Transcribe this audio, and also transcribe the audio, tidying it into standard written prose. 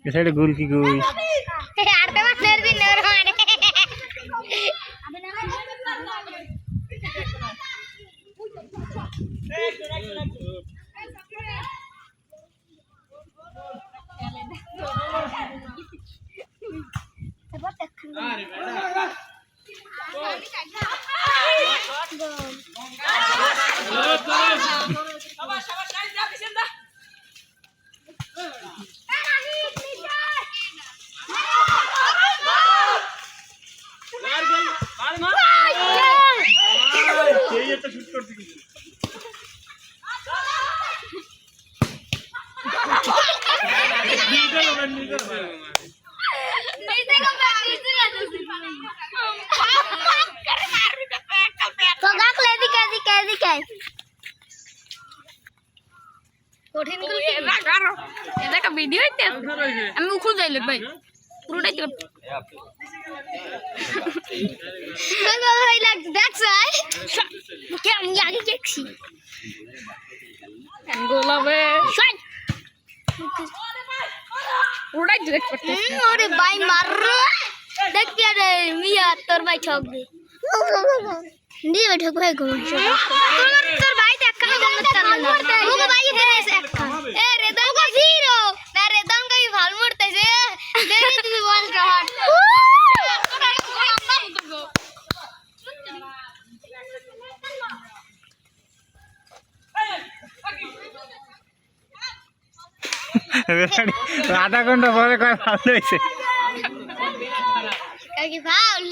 এ সাইডে গোল কি কই আরতে মাছের দিন ওর মানে আরে বেটা শাবাশ শাবাশ সাইড যা পিছন দা ভিডিও আমি উখুল যাইলে ভাই পুরোটাই তো আমি আগে দেখছি গোলাপে পুরোটাই তো দেখতে ওরে ভাই মার দেখবি আরে মিয়া তোর ভাই ঠক দে দিয়ে ঠক ভাই ঘুম তোর ভাই দেখ কেন বলতে ওগো ভাই এসে একটা এ রেদম কো জিরো না রেদম কই ভাল মরতেছে দেরি তুই বল রহন আধা ঘন্টা পরে কয় ভালো হয়েছে কি ফাউল